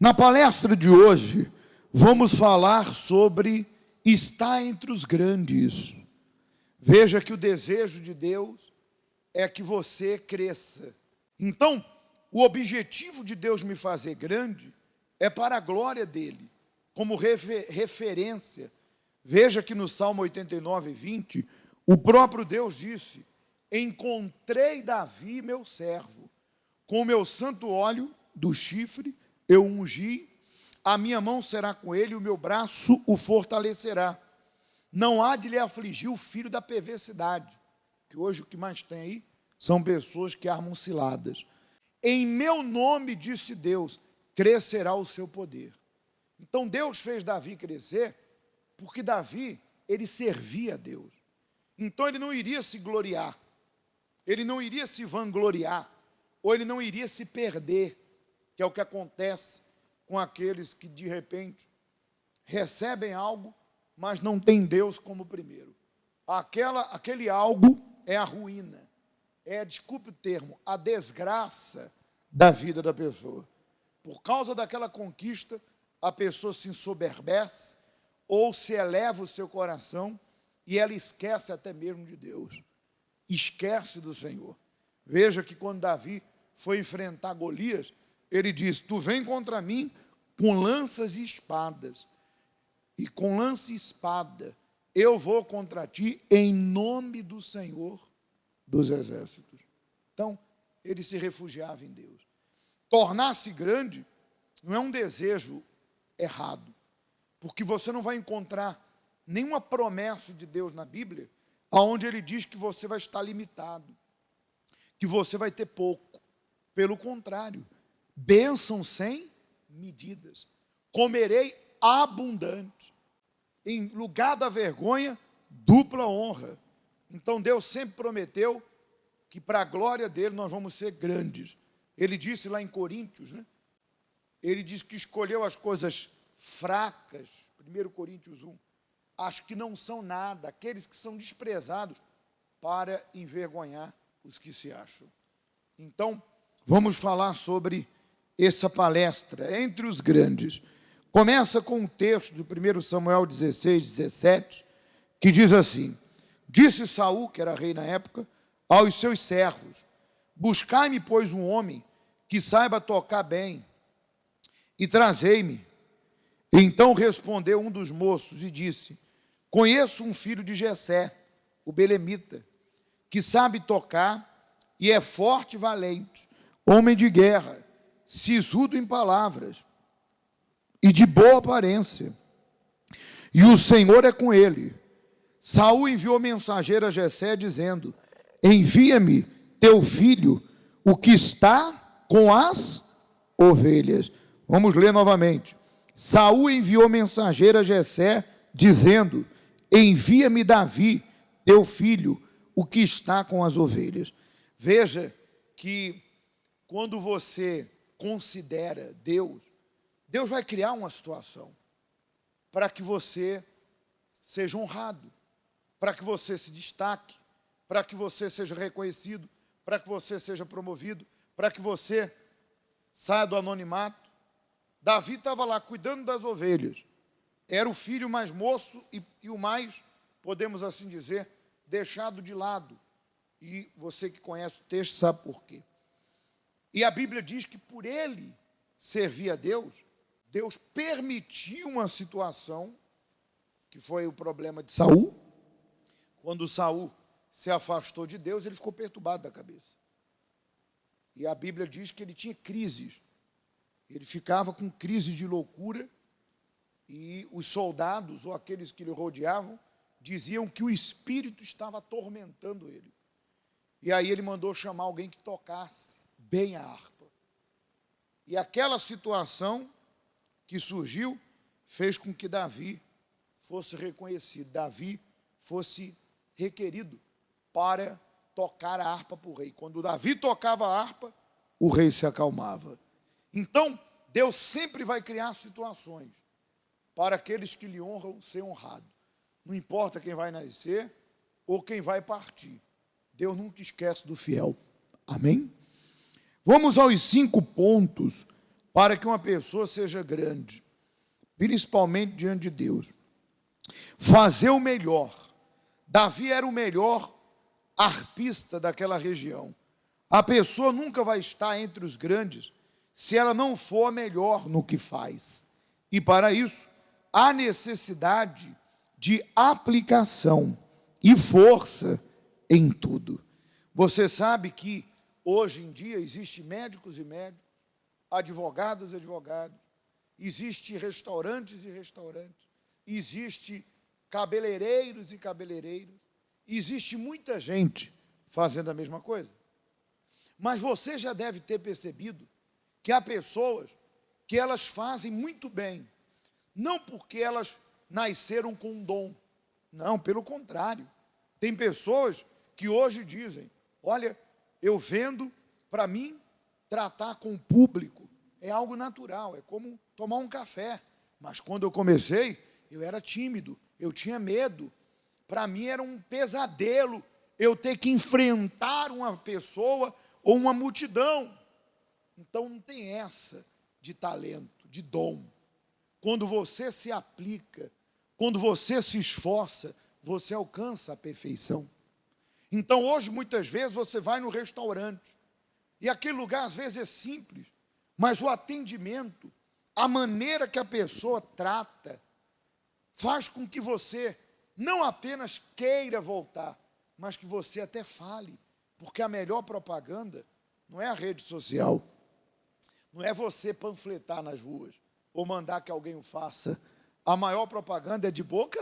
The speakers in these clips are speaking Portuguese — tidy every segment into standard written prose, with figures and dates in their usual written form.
Na palestra de hoje, vamos falar sobre estar entre os grandes. Veja que o desejo de Deus é que você cresça. Então, o objetivo de Deus me fazer grande é para a glória dele, como referência. Veja que no Salmo 89, 20, o próprio Deus disse: encontrei Davi, meu servo, com o meu santo óleo do chifre eu ungi, a minha mão será com ele, e o meu braço o fortalecerá. Não há de lhe afligir o filho da perversidade, que hoje o que mais tem aí são pessoas que armam ciladas. Em meu nome, disse Deus, crescerá o seu poder. Então Deus fez Davi crescer, porque Davi, ele servia a Deus. Então ele não iria se gloriar, ele não iria se vangloriar, ou ele não iria se perder, que é o que acontece com aqueles que de repente recebem algo, mas não tem Deus como primeiro. Aquele algo é a ruína, desculpe o termo, a desgraça da vida da pessoa. Por causa daquela conquista, a pessoa se ensoberbece ou se eleva o seu coração e ela esquece até mesmo de Deus, esquece do Senhor. Veja que quando Davi foi enfrentar Golias, ele disse: tu vem contra mim com lanças e espadas, e com lança e espada eu vou contra ti em nome do Senhor dos exércitos. Então, ele se refugiava em Deus. Tornar-se grande não é um desejo errado, porque você não vai encontrar nenhuma promessa de Deus na Bíblia onde ele diz que você vai estar limitado, que você vai ter pouco. Pelo contrário, bênção sem medidas. Comerei abundante. Em lugar da vergonha, dupla honra. Então Deus sempre prometeu que para a glória dele nós vamos ser grandes. Ele disse lá em Coríntios, né? Ele disse que escolheu as coisas fracas, 1 Coríntios 1, as que não são nada, aqueles que são desprezados, para envergonhar os que se acham. Então, vamos falar sobre essa palestra, entre os grandes. Começa com um texto de 1 Samuel 16, 17, que diz assim: disse Saul, que era rei na época, aos seus servos: buscai-me, pois, um homem que saiba tocar bem, e trazei-me. Então respondeu um dos moços e disse: conheço um filho de Jessé, o belemita, que sabe tocar e é forte e valente, homem de guerra, sisudo em palavras e de boa aparência, e o Senhor é com ele. Saul enviou mensageiro a Jessé, dizendo: envia-me teu filho, o que está com as ovelhas. Vamos ler novamente. Saul enviou mensageiro a Jessé, dizendo: envia-me Davi, teu filho, o que está com as ovelhas. Veja que quando você considera Deus, Deus vai criar uma situação para que você seja honrado, para que você se destaque, para que você seja reconhecido, para que você seja promovido, para que você saia do anonimato. Davi estava lá cuidando das ovelhas, era o filho mais moço e o mais, podemos assim dizer, deixado de lado. E você que conhece o texto sabe por quê. E a Bíblia diz que por ele servir a Deus, Deus permitiu uma situação, que foi o problema de Saul. Quando Saul se afastou de Deus, ele ficou perturbado da cabeça. E a Bíblia diz que ele tinha crises. Ele ficava com crise de loucura, e os soldados, ou aqueles que lhe rodeavam, diziam que o espírito estava atormentando ele. E aí ele mandou chamar alguém que tocasse bem a harpa. E aquela situação que surgiu fez com que Davi fosse reconhecido, Davi fosse requerido para tocar a harpa para o rei. Quando Davi tocava a harpa, o rei se acalmava. Então, Deus sempre vai criar situações para aqueles que lhe honram ser honrado. Não importa quem vai nascer ou quem vai partir. Deus nunca esquece do fiel. Amém? Vamos aos 5 pontos para que uma pessoa seja grande, principalmente diante de Deus. Fazer o melhor. Davi era o melhor arpista daquela região. A pessoa nunca vai estar entre os grandes se ela não for a melhor no que faz. E para isso, há necessidade de aplicação e força em tudo. Você sabe que hoje em dia existem médicos e médicos, advogados e advogados, existem restaurantes e restaurantes, existe cabeleireiros e cabeleireiros, existe muita gente fazendo a mesma coisa. Mas você já deve ter percebido que há pessoas que elas fazem muito bem, não porque elas nasceram com um dom, não, pelo contrário. Tem pessoas que hoje dizem, olha, eu vendo, para mim, tratar com o público é algo natural, é como tomar um café. Mas quando eu comecei, eu era tímido, eu tinha medo. Para mim era um pesadelo eu ter que enfrentar uma pessoa ou uma multidão. Então não tem essa de talento, de dom. Quando você se aplica, quando você se esforça, você alcança a perfeição. Então hoje, muitas vezes, você vai no restaurante, e aquele lugar às vezes é simples, mas o atendimento, a maneira que a pessoa trata, faz com que você não apenas queira voltar, mas que você até fale, porque a melhor propaganda não é a rede social, não é você panfletar nas ruas, ou mandar que alguém o faça. A maior propaganda é de boca,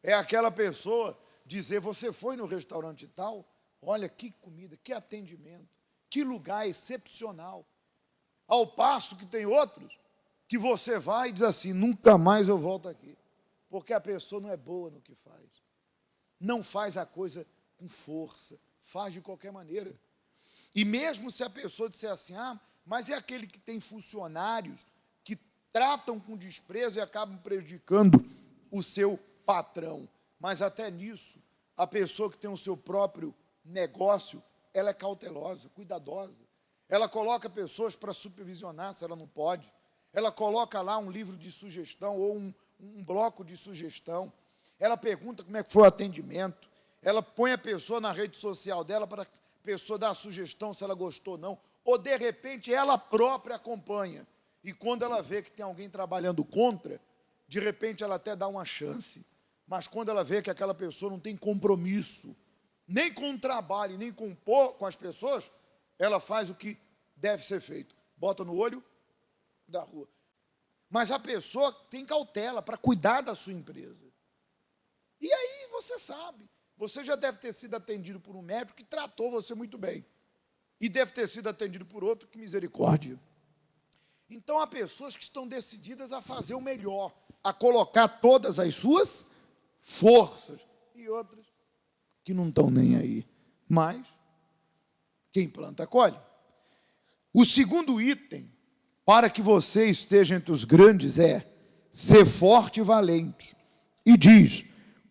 é aquela pessoa dizer, você foi no restaurante tal, olha que comida, que atendimento, que lugar excepcional. Ao passo que tem outros, que você vai e diz assim, nunca mais eu volto aqui, porque a pessoa não é boa no que faz, não faz a coisa com força, faz de qualquer maneira. E mesmo se a pessoa disser assim, mas é aquele que tem funcionários que tratam com desprezo e acabam prejudicando o seu patrão. Mas até nisso, a pessoa que tem o seu próprio negócio, ela é cautelosa, cuidadosa. Ela coloca pessoas para supervisionar se ela não pode. Ela coloca lá um livro de sugestão ou um bloco de sugestão. Ela pergunta como é que foi o atendimento. Ela põe a pessoa na rede social dela para a pessoa dar a sugestão se ela gostou ou não. Ou, de repente, ela própria acompanha. E quando ela vê que tem alguém trabalhando contra, de repente ela até dá uma chance. Mas quando ela vê que aquela pessoa não tem compromisso, nem com o trabalho, nem com as pessoas, ela faz o que deve ser feito. Bota no olho da rua. Mas a pessoa tem cautela para cuidar da sua empresa. E aí você sabe, você já deve ter sido atendido por um médico que tratou você muito bem. E deve ter sido atendido por outro, que misericórdia. Então há pessoas que estão decididas a fazer o melhor, a colocar todas as suas forças. E outras que não estão nem aí. Mas quem planta, colhe. O segundo item, para que você esteja entre os grandes, é ser forte e valente. E diz,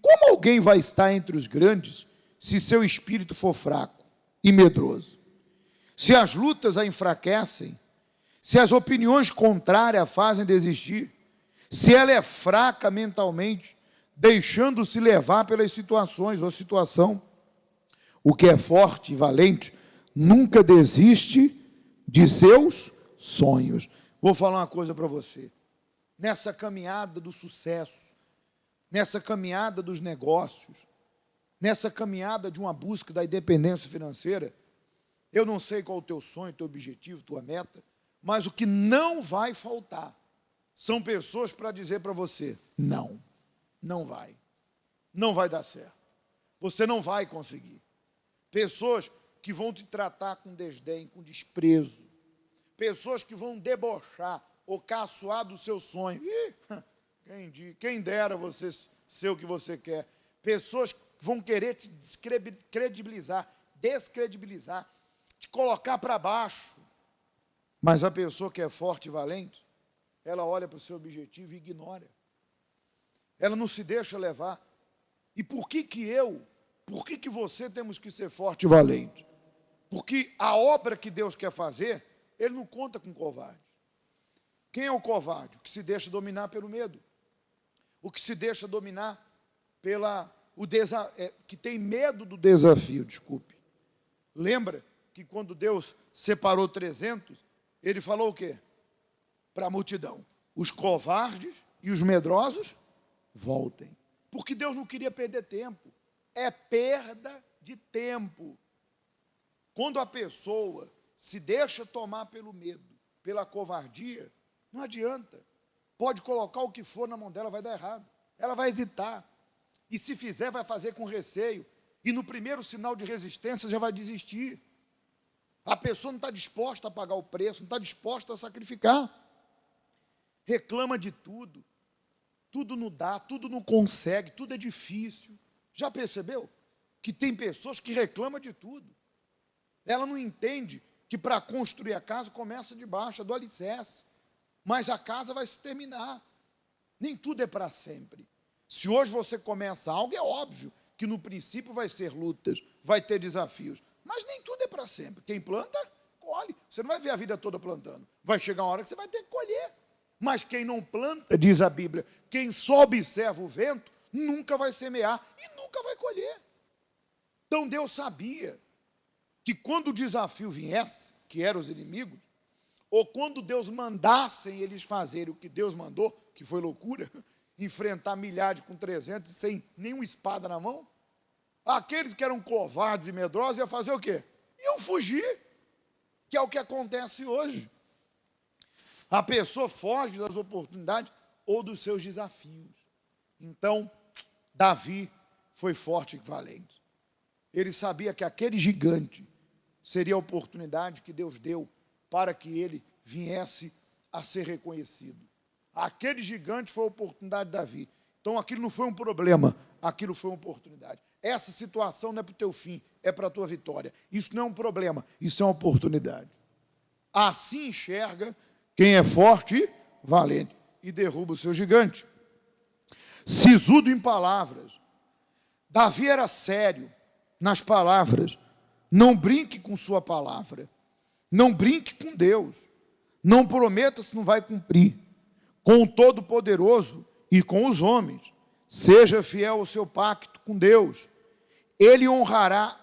como alguém vai estar entre os grandes se seu espírito for fraco e medroso? Se as lutas a enfraquecem, se as opiniões contrárias a fazem desistir, se ela é fraca mentalmente, deixando-se levar pelas situações ou situação, o que é forte e valente nunca desiste de seus sonhos. Vou falar uma coisa para você. Nessa caminhada do sucesso, nessa caminhada dos negócios, nessa caminhada de uma busca da independência financeira, eu não sei qual é o teu sonho, teu objetivo, tua meta, mas o que não vai faltar são pessoas para dizer para você, não vai dar certo, você não vai conseguir. Pessoas que vão te tratar com desdém, com desprezo, pessoas que vão debochar ou caçoar do seu sonho. Quem dera você ser o que você quer. Pessoas que vão querer te descredibilizar, te colocar para baixo. Mas a pessoa que é forte e valente, ela olha para o seu objetivo e ignora. Ela não se deixa levar. E por que você temos que ser forte e valente? Porque a obra que Deus quer fazer, Ele não conta com covardes. Quem é o covarde? O que se deixa dominar pelo medo. O que se deixa dominar que tem medo do desafio, desculpe. Lembra que quando Deus separou 300, ele falou o quê? Para a multidão: os covardes e os medrosos voltem. Porque Deus não queria perder tempo. É perda de tempo. Quando a pessoa se deixa tomar pelo medo, pela covardia, não adianta. Pode colocar o que for na mão dela, vai dar errado. Ela vai hesitar. E se fizer, vai fazer com receio. E no primeiro sinal de resistência, já vai desistir. A pessoa não está disposta a pagar o preço, não está disposta a sacrificar. Reclama de tudo. Tudo não dá, tudo não consegue, tudo é difícil. Já percebeu? Que tem pessoas que reclamam de tudo. Ela não entende que para construir a casa começa de baixo, do alicerce. Mas a casa vai se terminar. Nem tudo é para sempre. Se hoje você começa algo, é óbvio que no princípio vai ser lutas, vai ter desafios. Mas nem tudo é para sempre. Quem planta, colhe. Você não vai ver a vida toda plantando. Vai chegar uma hora que você vai ter que colher. Mas quem não planta, diz a Bíblia, quem só observa o vento, nunca vai semear e nunca vai colher. Então Deus sabia que quando o desafio viesse, que eram os inimigos, ou quando Deus mandasse eles fazerem o que Deus mandou, que foi loucura, enfrentar milhares com 300 sem nenhuma espada na mão, aqueles que eram covardes e medrosos iam fazer o quê? Iam fugir, que é o que acontece hoje. A pessoa foge das oportunidades ou dos seus desafios. Então, Davi foi forte e valente. Ele sabia que aquele gigante seria a oportunidade que Deus deu para que ele viesse a ser reconhecido. Aquele gigante foi a oportunidade de Davi. Então, aquilo não foi um problema, aquilo foi uma oportunidade. Essa situação não é para o teu fim, é para a tua vitória. Isso não é um problema, isso é uma oportunidade. Assim enxerga quem é forte e valente e derruba o seu gigante. Sisudo em palavras. Davi era sério nas palavras. Não brinque com sua palavra. Não brinque com Deus. Não prometa se não vai cumprir. Com o Todo-Poderoso e com os homens. Seja fiel ao seu pacto com Deus. Ele honrará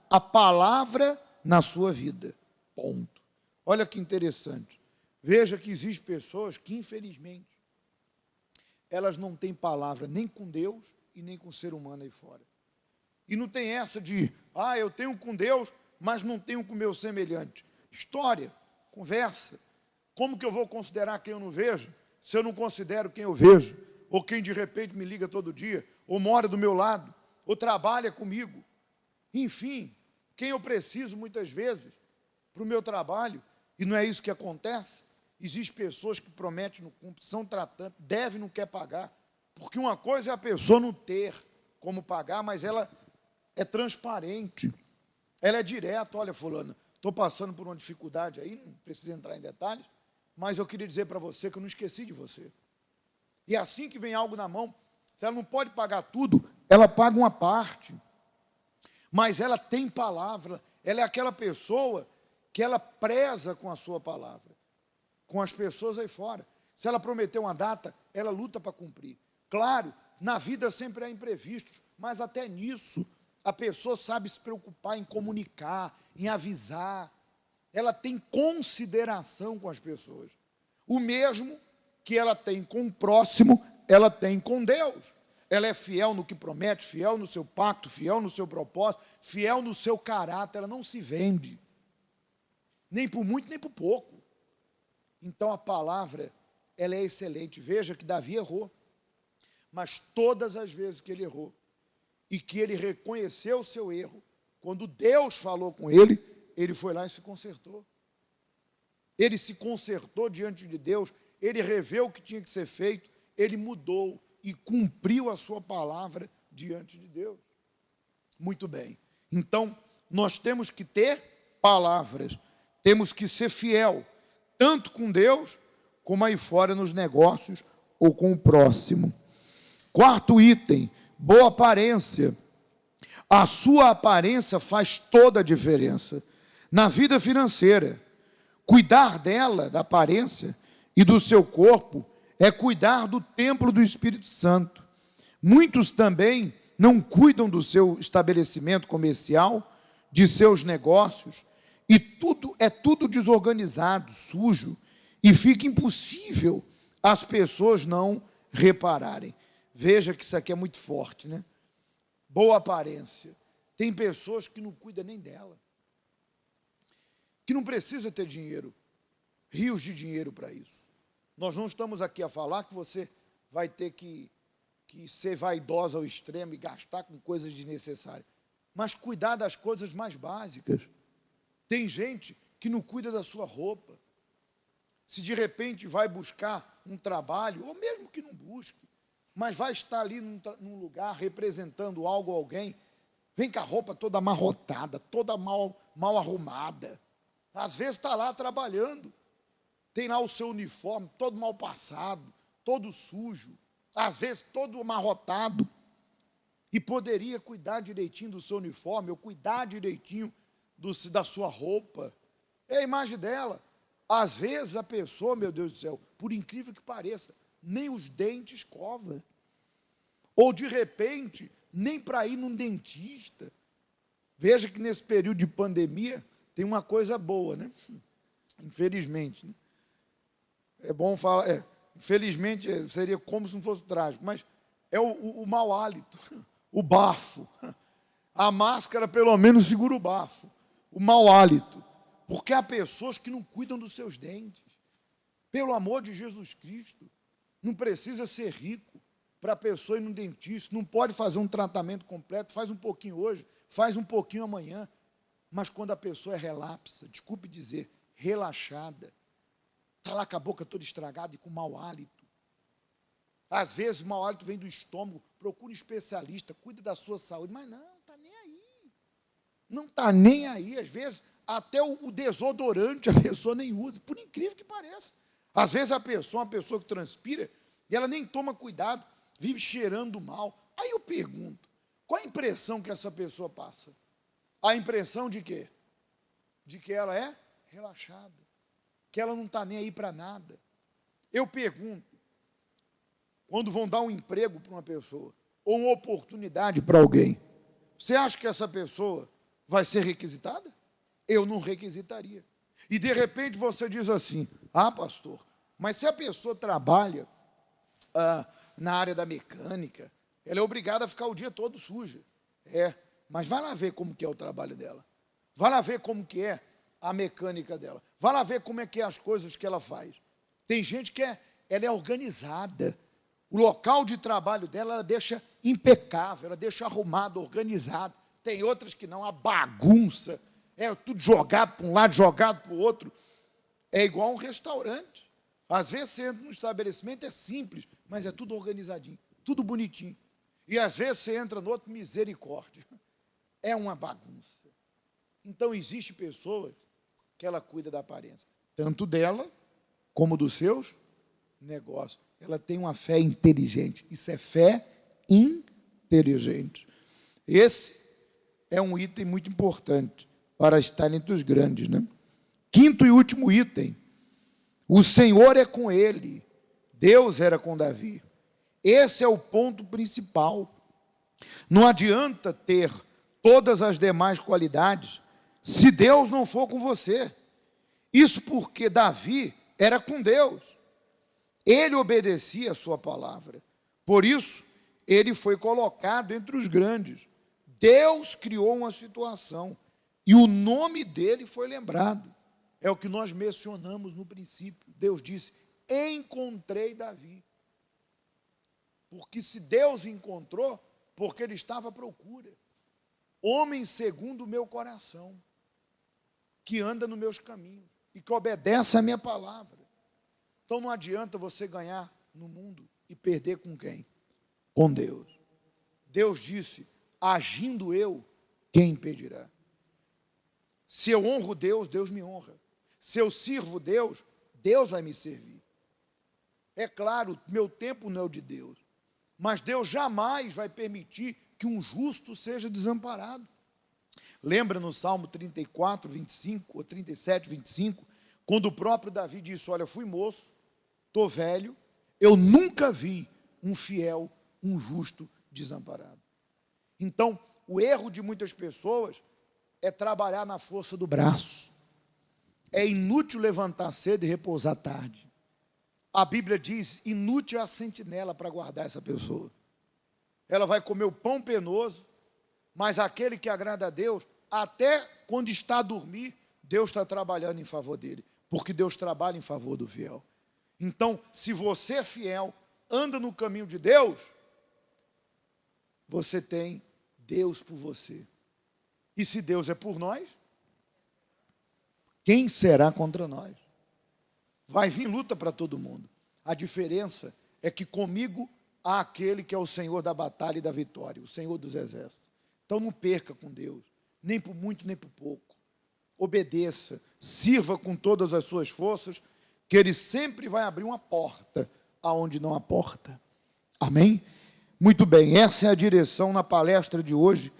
a palavra na sua vida. Ponto. Olha que interessante. Veja que existem pessoas que, infelizmente, elas não têm palavra nem com Deus e nem com o ser humano aí fora. E não tem essa de, eu tenho com Deus, mas não tenho com o meu semelhante. História, conversa. Como que eu vou considerar quem eu não vejo, se eu não considero quem eu vejo? Ou quem de repente me liga todo dia, ou mora do meu lado, ou trabalha comigo. Enfim, quem eu preciso muitas vezes para o meu trabalho, e não é isso que acontece. Existem pessoas que prometem, não cumprem, são tratantes, devem, não quer pagar. Porque uma coisa é a pessoa não ter como pagar, mas ela é transparente. Ela é direta. Olha, fulano, estou passando por uma dificuldade aí, não preciso entrar em detalhes, mas eu queria dizer para você que eu não esqueci de você. E assim que vem algo na mão, se ela não pode pagar tudo, ela paga uma parte. Mas ela tem palavra, ela é aquela pessoa que ela preza com a sua palavra, com as pessoas aí fora. Se ela prometeu uma data, ela luta para cumprir. Claro, na vida sempre há imprevistos, mas até nisso a pessoa sabe se preocupar em comunicar, em avisar. Ela tem consideração com as pessoas. O mesmo que ela tem com o próximo, ela tem com Deus. Ela é fiel no que promete, fiel no seu pacto, fiel no seu propósito, fiel no seu caráter. Ela não se vende, nem por muito, nem por pouco. Então a palavra, ela é excelente. Veja que Davi errou, mas todas as vezes que ele errou, e que ele reconheceu o seu erro, quando Deus falou com ele, ele foi lá e se consertou. Ele se consertou diante de Deus, ele reveu o que tinha que ser feito, ele mudou e cumpriu a sua palavra diante de Deus. Muito bem. Então, nós temos que ter palavras, temos que ser fiel, tanto com Deus, como aí fora nos negócios ou com o próximo. Quarto item, boa aparência. A sua aparência faz toda a diferença. Na vida financeira, Cuidar dela, da aparência e do seu corpo, é cuidar do templo do Espírito Santo. Muitos também não cuidam do seu estabelecimento comercial, de seus negócios, e tudo desorganizado, sujo, e fica impossível as pessoas não repararem. Veja que isso aqui é muito forte, né? Boa aparência. Tem pessoas que não cuidam nem dela, que não precisa ter dinheiro, rios de dinheiro para isso. Nós não estamos aqui a falar que você vai ter que ser vaidosa ao extremo e gastar com coisas desnecessárias, mas cuidar das coisas mais básicas. Tem gente que não cuida da sua roupa. Se de repente vai buscar um trabalho, ou mesmo que não busque, mas vai estar ali num lugar representando algo ou alguém, vem com a roupa toda amarrotada, toda mal arrumada. Às vezes está lá trabalhando, tem lá o seu uniforme todo mal passado, todo sujo, às vezes todo amarrotado, e poderia cuidar direitinho do seu uniforme, ou cuidar direitinho da sua roupa. É a imagem dela. Às vezes a pessoa, meu Deus do céu, por incrível que pareça, nem os dentes escova. Ou de repente, nem para ir num dentista. Veja que nesse período de pandemia tem uma coisa boa, né? Infelizmente, né? É bom falar, infelizmente seria como se não fosse trágico, mas é o mau hálito, o bafo. A máscara pelo menos segura o bafo, o mau hálito. Porque há pessoas que não cuidam dos seus dentes. Pelo amor de Jesus Cristo, não precisa ser rico para a pessoa ir no dentista, não pode fazer um tratamento completo, faz um pouquinho hoje, faz um pouquinho amanhã. Mas quando a pessoa é relapsa, desculpe dizer, relaxada, está lá com a boca toda estragada e com mau hálito. Às vezes o mau hálito vem do estômago, procura um especialista, cuida da sua saúde, mas não está nem aí. Não está nem aí, às vezes até o desodorante a pessoa nem usa, por incrível que pareça. Às vezes a pessoa, uma pessoa que transpira, e ela nem toma cuidado, vive cheirando mal. Aí eu pergunto, qual a impressão que essa pessoa passa? A impressão de quê? De que ela é relaxada, que ela não está nem aí para nada. Eu pergunto, quando vão dar um emprego para uma pessoa, ou uma oportunidade para alguém, você acha que essa pessoa vai ser requisitada? Eu não requisitaria. E de repente você diz assim, pastor, mas se a pessoa trabalha na área da mecânica, ela é obrigada a ficar o dia todo suja. Mas vai lá ver como que é o trabalho dela. Vai lá ver como que é a mecânica dela. Vai lá ver como é que é as coisas que ela faz. Tem gente que ela é organizada. O local de trabalho dela, ela deixa impecável, ela deixa arrumado, organizado. Tem outras que não, a bagunça. Tudo jogado para um lado, jogado para o outro. É igual um restaurante. Às vezes você entra num estabelecimento, é simples, mas é tudo organizadinho, tudo bonitinho. E às vezes você entra no outro, misericórdia. É uma bagunça. Então, existe pessoas que ela cuida da aparência, tanto dela, como dos seus negócios. Ela tem uma fé inteligente. Isso é fé inteligente. Esse é um item muito importante para estar entre os grandes, né? Quinto e último item. O Senhor é com ele. Deus era com Davi. Esse é o ponto principal. Não adianta ter todas as demais qualidades se Deus não for com você. Isso porque Davi era com Deus. Ele obedecia a sua palavra. Por isso, ele foi colocado entre os grandes. Deus criou uma situação e o nome dele foi lembrado. É o que nós mencionamos no princípio. Deus disse, encontrei Davi. Porque se Deus encontrou, porque ele estava à procura. Homem segundo o meu coração, que anda nos meus caminhos e que obedece à minha palavra. Então não adianta você ganhar no mundo e perder com quem? Com Deus. Deus disse, agindo eu, quem impedirá? Se eu honro Deus, Deus me honra. Se eu sirvo Deus, Deus vai me servir. É claro, meu tempo não é o de Deus, mas Deus jamais vai permitir que um justo seja desamparado. Lembra no Salmo 34, 25, ou 37, 25, Quando o próprio Davi disse, olha, fui moço, estou velho, eu nunca vi um fiel, um justo desamparado. Então, o erro de muitas pessoas é trabalhar na força do braço. É inútil levantar cedo e repousar tarde. A Bíblia diz, inútil é a sentinela para guardar essa pessoa. Ela vai comer o pão penoso, mas aquele que agrada a Deus, até quando está a dormir, Deus está trabalhando em favor dele, porque Deus trabalha em favor do fiel. Então, se você é fiel, anda no caminho de Deus, você tem Deus por você. E se Deus é por nós, quem será contra nós? Vai vir luta para todo mundo. A diferença é que comigo há aquele que é o Senhor da batalha e da vitória, o Senhor dos exércitos. Então não perca com Deus, nem por muito, nem por pouco. Obedeça, sirva com todas as suas forças, que Ele sempre vai abrir uma porta aonde não há porta. Amém? Muito bem, essa é a direção na palestra de hoje,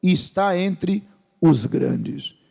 e está entre os grandes.